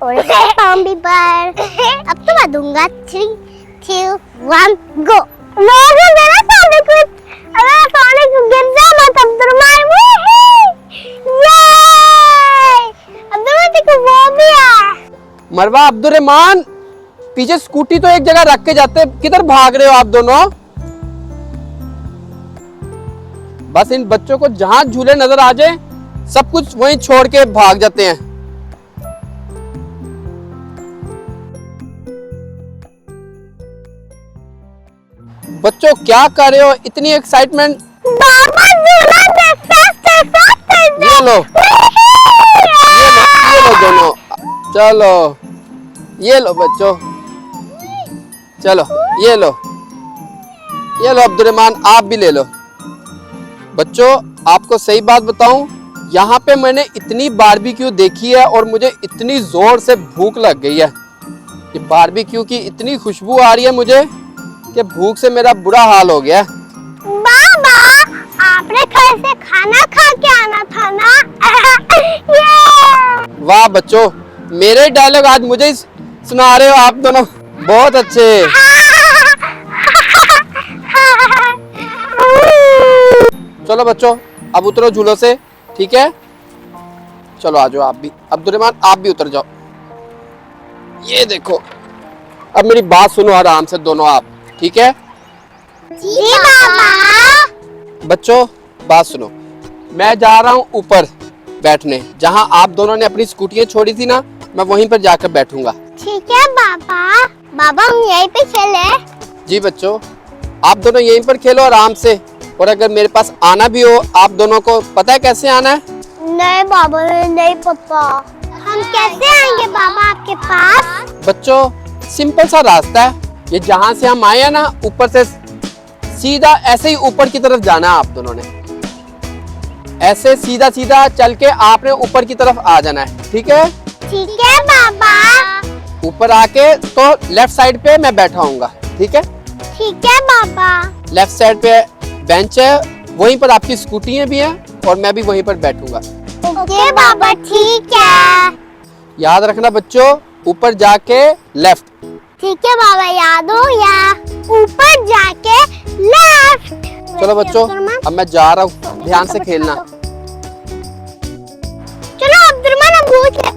थोड़े से पाम भी पर। अब तो मैं दूंगा 3, 2, 1 गो। लोगे मेरा सामने कुछ, अगर सामने कुछ गिर जाए मैं तब अब्दुर्रहमान ये अब्दुर्रहमान देखो वो भी है। मरवा अब्दुर्रहमान, पीछे स्कूटी तो एक जगह रख के जाते, किधर भाग रहे हो आप दोनों? बस इन बच्चों को जहां झूले नजर आ जाए सब कुछ वहीं छोड़ के भाग जाते हैं। बच्चों क्या कर रहे हो? इतनी एक्साइटमेंट। बाबा झूला ये लो, ये लो दोनों, चलो ये लो बच्चों, चलो ये लो अब्दुर्रहमान, आप भी ले लो। बच्चों आपको सही बात बताऊं, यहाँ पे मैंने इतनी बारबेक्यू देखी है और मुझे इतनी जोर से भूख लग गई है कि बारबेक्यू की इतनी खुशबू आ रही है मुझे कि भूख से मेरा बुरा हाल हो गया। बाबा आपने घर से खाना खा के आना था ना। वाह बच्चों, मेरे डायलॉग आज मुझे ही सुना रहे हो आप दोनों, बहुत अच्छे। चलो बच्चों अब उतरो झूलों से, ठीक है? चलो आ जाओ आप भी, अब्दुर्रहमान आप भी उतर जाओ। ये देखो, अब मेरी बात सुनो आराम से दोनों आप, ठीक है? जी बाबा। बच्चों बात सुनो, मैं जा रहा हूँ ऊपर बैठने, जहाँ आप दोनों ने अपनी स्कूटियाँ छोड़ी थी ना, मैं वहीं पर जाकर बैठूंगा। ठीक है बाबा। बाबा हम यहीं पे खेले? जी बच्चों, आप दोनों यहीं पर खेलो आराम से, और अगर मेरे पास आना भी हो, आप दोनों को पता है कैसे आना है? नहीं बाबा नहीं पता। हम कैसे आएंगे बाबा आपके पास? बच्चों सिंपल सा रास्ता है, ये जहाँ से हम आए हैं ना, ऊपर से सीधा ऐसे ही ऊपर की तरफ जाना है। आप दोनों ने ऐसे सीधा सीधा चल के आपने ऊपर की तरफ आ जाना है, ठीक है? ठीक है बाबा। ऊपर आके तो लेफ्ट साइड पे मैं बैठा हूँगा, ठीक है? ठीक है बाबा। लेफ्ट साइड पे बेंच है, वहीं पर आपकी स्कूटियाँ भी हैं और मैं भी वहीं पर बैठूंगा। ओके बाबा ठीक है। याद रखना बच्चों, ऊपर जाके लेफ्ट। ठीक है बाबा, याद हो या ऊपर जाके लेफ्ट। चलो बच्चों अब मैं जा रहा हूँ, ध्यान से खेलना। चलो अब्दुर्रहमान हम भूल गए।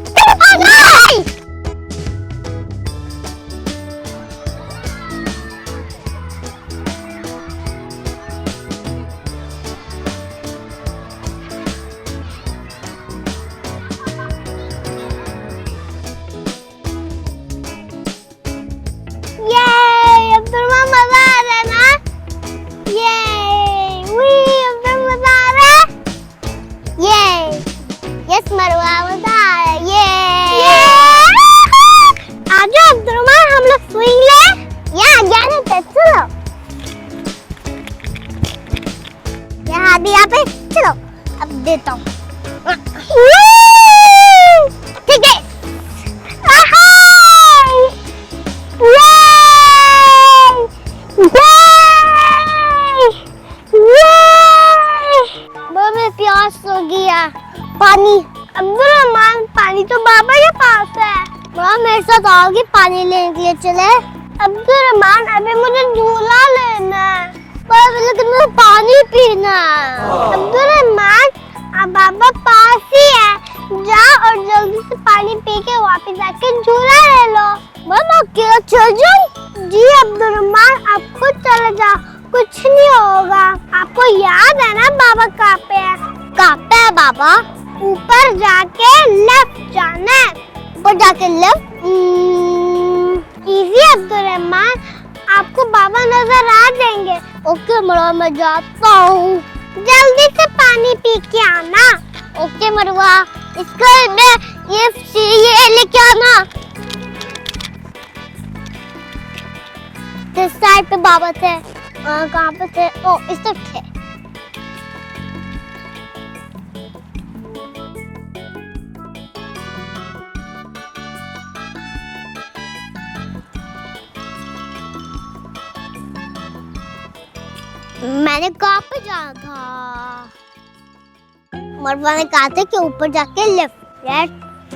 यहाँ पे चलो अब देता हूँ। ठीक है। प्यास हो गया। पानी अब्दुर्रहमान, पानी तो बाबा के पास है। बाबा मेरे साथ आओगे पानी लेने के लिए? चले अब्दुर्रहमान, अभी मुझे झूला लेना है लेकिन मुझे पानी पीना है। अब्दुर्रहमान अब बाबा पास ही है, जाओ और जल्दी से पानी पी के वापस जाके झूला ले लो। बाबा अकेला चल जाऊं? जी अब्दुर्रहमान आप खुद चले जाओ, कुछ नहीं होगा। आपको याद है ना बाबा कहाँ पे है? कहाँ पे है बाबा? ऊपर जाके लेफ्ट जाना है। ऊपर जाके लेफ्ट। इजी अब्दुर्रहमान, आपको बाबा नजर आ जाएंगे। ओके मरवा मैं जाता हूँ, जल्दी से पानी पी के आना। ओके मरवा, इसका ये लेके आना। इस साइड पे बाबा थे। कहाँ पे थे? ओ इस तरफ थे। मैंने कहाँ पे जाना था? मरवा ने कहा था कि ऊपर जाके लेफ्ट।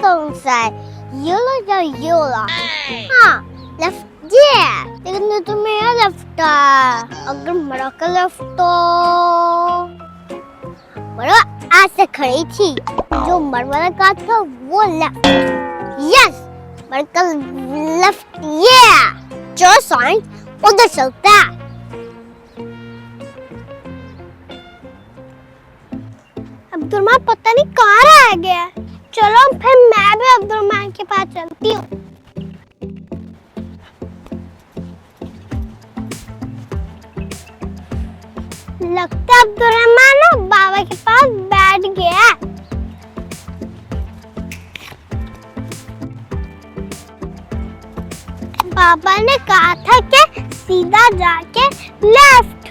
कौन सा है? ये वाला ये वाला। हाँ लेफ्ट ये, लेकिन ये तो मेरा लेफ्ट है। अगर मरा का लेफ्ट तो मरा ऐसे खड़ी थी, जो मरवा ने कहा था वो लेफ्ट। यस मरा का लेफ्ट ये। जो साइन उधर चलता है। अब्दुर्रहमान पता नहीं कहाँ रह गया। चलो फिर मैं भी अब्दुर्रहमान के पास चलती हूँ। लगता है अब्दुर्रहमान ना बाबा के पास बैठ गया। बाबा ने कहा था कि सीधा जाके लेफ्ट।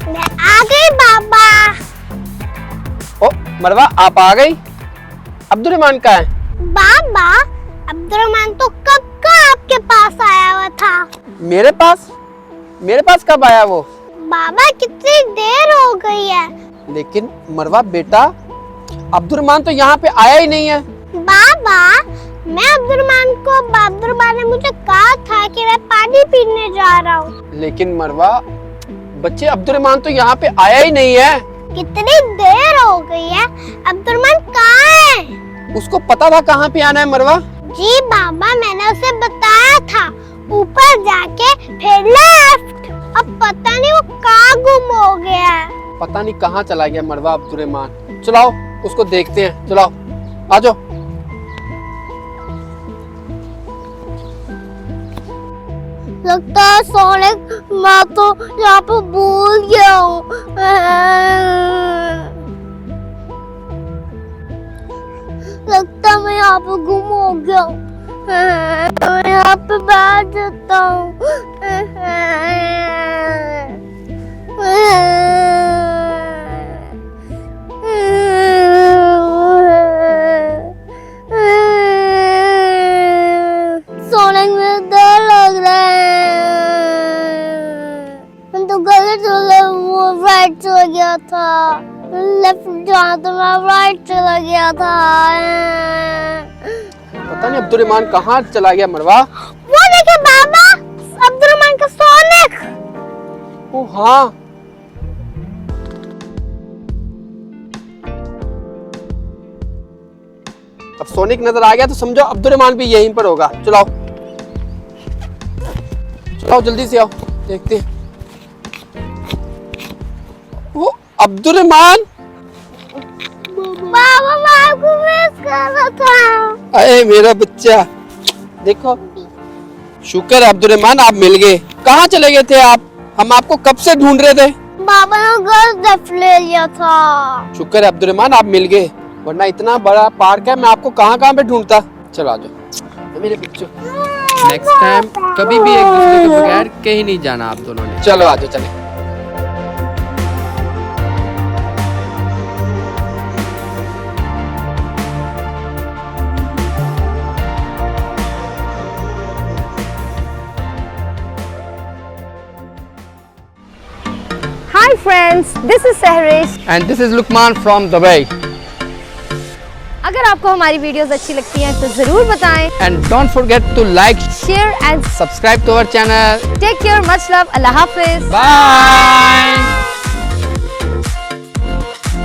मैं आ गई बाबा। ओ मरवा आप आ गई। अब्दुर्रहमान कहाँ है? बाबा अब्दुर्रहमान तो कब का आपके पास आया हुआ था। मेरे पास? मेरे पास कब आया वो? बाबा कितनी देर हो गई है। लेकिन मरवा बेटा, अब्दुर्रहमान तो यहाँ पे आया ही नहीं है। बाबा मैं अब्दुर्रहमान ने मुझे कहा था कि मैं पानी पीने जा रहा हूँ। लेकिन मरवा बच्चे, अब्दुर्रहमान तो यहाँ पे आया ही नहीं है। कितनी देर हो गई है। अब्दुर्रहमान कहाँ है? उसको पता था कहाँ पे आना है मरवा। जी बाबा मैंने उसे बताया था, ऊपर जाके फिर लेफ्ट। अब पता नहीं वो कहाँ गुम हो गया है। पता नहीं कहाँ चला गया मरवा अब्दुर्रहमान। चलाओ उसको देखते हैं, चलाओ आ जाओ। लगता है सोनिक मैं तो यहाँ पे भूल गया हूँ। लगता है मैं यहाँ पे गुम हो गया हूँ। मैं यहाँ पे बैठ जाता हूँ। सोनिक मुझे डर लग रहा है। मैं तो गलत वो राइट चला गया था। लेफ्ट जाना तो मैं राइट चला गया था। पता नहीं अब्दुर्रहमान कहाँ चला गया मरवा। वो देखिए बाबा, अब्दुर्रहमान का सोनिक। ओ हाँ, अब सोनिक नजर आ गया तो समझो अब्दुर्रहमान भी यहीं पर होगा। चलाओ चलाओ जल्दी से आओ, देखते हैं। वो अब्दुर्रहमान। बाबा मैं आपको मिस कर रहा था। अरे मेरा बच्चा, देखो शुक्र है अब्दुर्रहमान आप मिल गए। कहाँ चले गए थे आप? हम आपको कब से ढूंढ रहे थे। बाबा ने गलत लेफ्ट ले लिया था। शुक्र है अब्दुर्रहमान आप मिल गए, वरना इतना बड़ा पार्क है मैं आपको कहाँ कहाँ पे ढूंढता। चलो आ जाओ मेरे बच्चों। नेक्स्ट टाइम कभी भी एक दूसरे के बगैर कहीं नहीं जाना आप दोनों ने। चलो आ जाओ चले। Hi friends, this is Sehrish. And this is Lukman from Dubai. अगर आपको हमारी वीडियोस अच्छी लगती हैं तो जरूर बताएं। And don't forget to like, share and subscribe to our channel. Take care, much love, अल्लाह हाफिज। बाय।